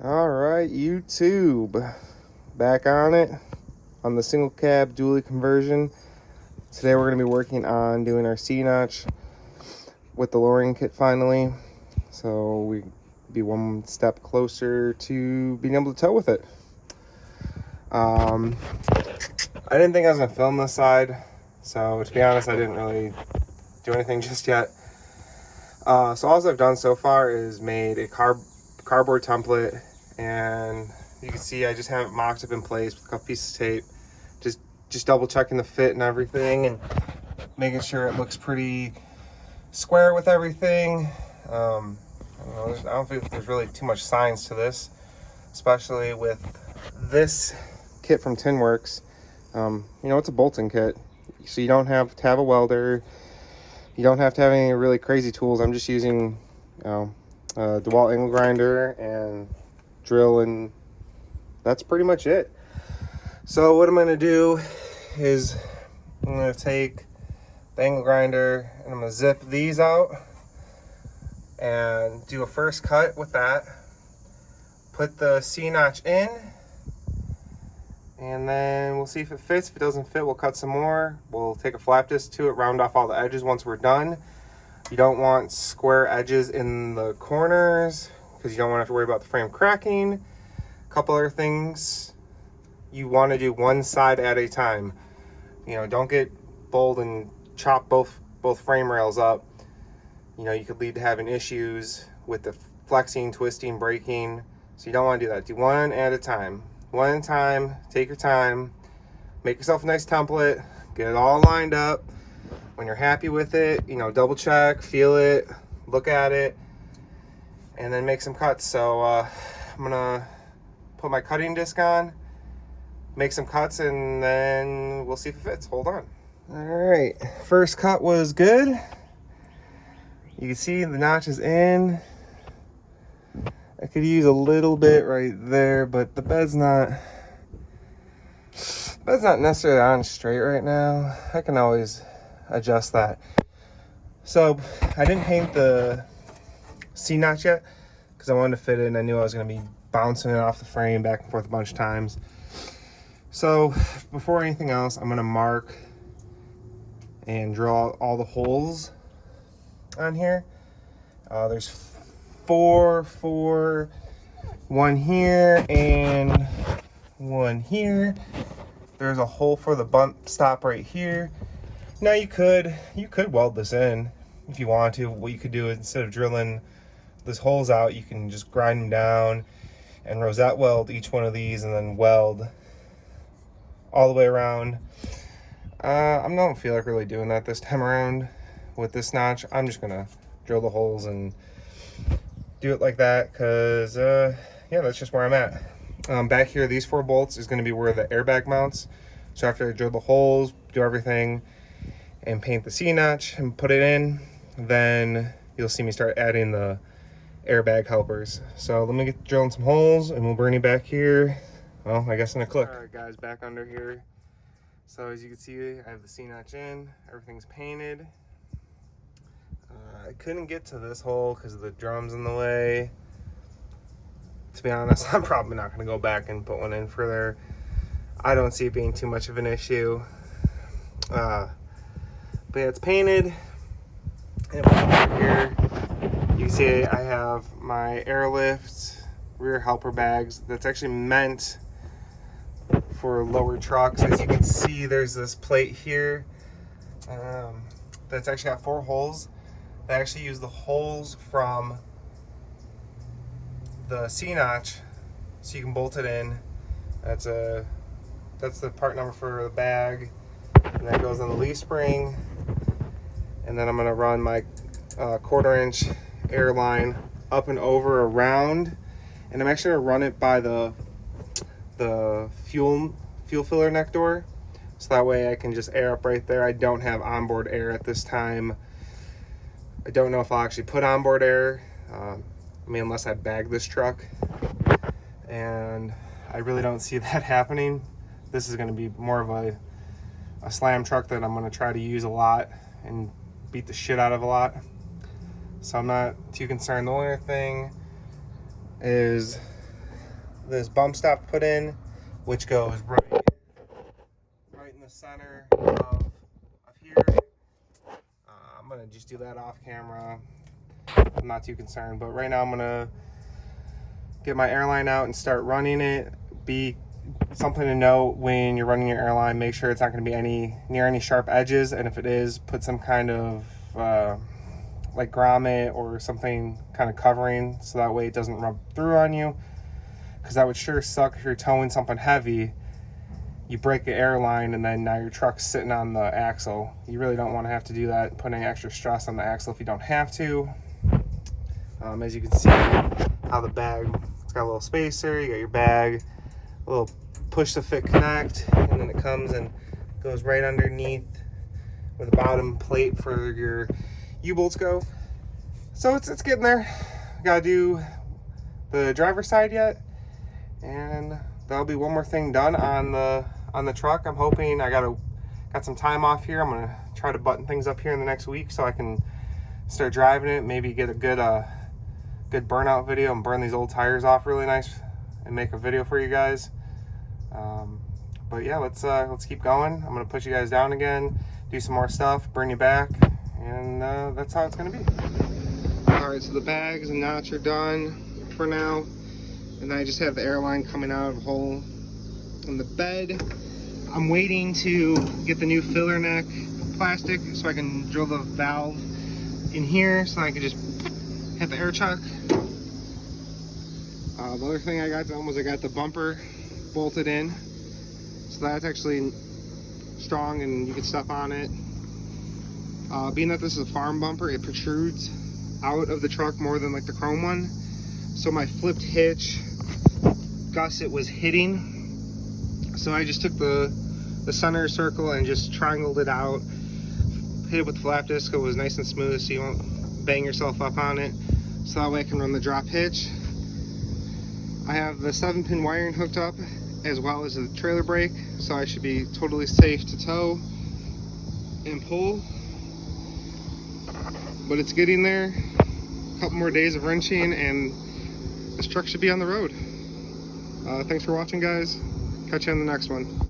All right, YouTube, back on it on the single cab dually conversion. Today we're going to be working on doing our C-notch with the lowering kit finally, so we be one step closer to being able to tow with it. I didn't think I was going to film this side, so to be honest, I didn't really do anything just yet. So all I've done so far is made a cardboard template, and you can see I just have it mocked up in place with a couple pieces of tape, just double checking the fit and everything, and making sure it looks pretty square with everything. I don't think there's really too much science to this, especially with this kit from Tinworks. It's a bolting kit, so you don't have to have a welder. You don't have to have any really crazy tools. I'm just using a DeWalt angle grinder and drill, and that's pretty much it. So what I'm going to do is I'm going to take the angle grinder and I'm going to zip these out and do a first cut with that. Put the C-notch in, and then we'll see if it fits. If it doesn't fit, we'll cut some more. We'll take a flap disc to it, round off all the edges once we're done. You don't want square edges in the corners because you don't want to have to worry about the frame cracking. A couple other things, you want to do one side at a time. Don't get bold and chop both frame rails up. You could lead to having issues with the flexing, twisting, breaking. So you don't want to do that. Do one at a time. One at a time, take your time, make yourself a nice template, get it all lined up. When you're happy with it, double check, feel it, look at it, and then make some cuts. So I'm gonna put my cutting disc on, make some cuts, and then we'll see if it fits. Hold on. All right, first cut was good. You can see the notch is in. I could use a little bit right there, but the bed's not necessarily on straight right now. I can always adjust that. So I didn't paint the C-notch yet because I wanted to fit it, and I knew I was going to be bouncing it off the frame back and forth a bunch of times. So before anything else, I'm going to mark and draw all the holes on here. There's four, one here and one here. There's a hole for the bump stop right here. Now you could weld this in if you want to. What you could do is, instead of drilling these holes out, you can just grind them down and rosette weld each one of these and then weld all the way around. I don't feel like really doing that this time around with this notch. I'm just gonna drill the holes and do it like that because yeah, that's just where I'm at. Back here, these 4 bolts is going to be where the airbag mounts. So after I drill the holes, do everything, and paint the C-notch and put it in, then you'll see me start adding the airbag helpers. So let me get drilling some holes, and we'll bring you back here, well, I guess in a click. All right, guys, back under here. So as you can see, I have the C-notch in, everything's painted. I couldn't get to this hole because of the drums in the way. To be honest, I'm probably not going to go back and put one in for there. I don't see it being too much of an issue. But yeah, it's painted. And over here, you can see I have my airlift rear helper bags that's actually meant for lower trucks. As you can see, there's this plate here that's actually got 4 holes. They actually use the holes from the C-notch so you can bolt it in. That's the part number for the bag, and that goes on the leaf spring. And then I'm going to run my 1/4-inch air line up and over around, and I'm actually going to run it by the fuel filler neck door, so that way I can just air up right there. I don't have onboard air at this time. I don't know if I'll actually put onboard air, unless I bag this truck, and I really don't see that happening. This is going to be more of a slam truck that I'm going to try to use a lot and beat the shit out of a lot. So I'm not too concerned. The only thing is this bump stop put in, which goes right in the center of here. I'm gonna just do that off camera. I'm not too concerned, but right now I'm gonna get my airline out and start running it. Be something to note when you're running your airline, make sure it's not going to be near any sharp edges, and if it is, put some kind of like grommet or something kind of covering, so that way it doesn't rub through on you, because that would sure suck if you're towing something heavy, you break the airline, and then now your truck's sitting on the axle. You really don't want to have to do that, put any extra stress on the axle if you don't have to. As you can see, how the bag, it's got a little spacer, you got your bag, a little push to fit connect, and then it comes and goes right underneath where the bottom plate for your U-bolts go. So it's getting there. Gotta do the driver's side yet, and that'll be one more thing done on the truck. I'm hoping got some time off here. I'm gonna try to button things up here in the next week so I can start driving it, maybe get a good burnout video and burn these old tires off really nice and make a video for you guys. But yeah, let's keep going. I'm gonna push you guys down again, do some more stuff, bring you back, and that's how it's gonna be. All right, so the bags and knots are done for now, and I just have the airline coming out of a hole in the bed. I'm waiting to get the new filler neck plastic so I can drill the valve in here so I can just hit the air chuck. The other thing I got done was I got the bumper bolted in, so that's actually strong and you can step on it. Being that this is a farm bumper, it protrudes out of the truck more than like the chrome one, so my flipped hitch gusset was hitting, so I just took the center circle and just triangled it out, hit it with the flap disc so it was nice and smooth so you won't bang yourself up on it, so that way I can run the drop hitch. I have the 7-pin wiring hooked up as well as the trailer brake, so I should be totally safe to tow and pull. But it's getting there. A couple more days of wrenching and this truck should be on the road. Thanks for watching, guys. Catch you on the next one.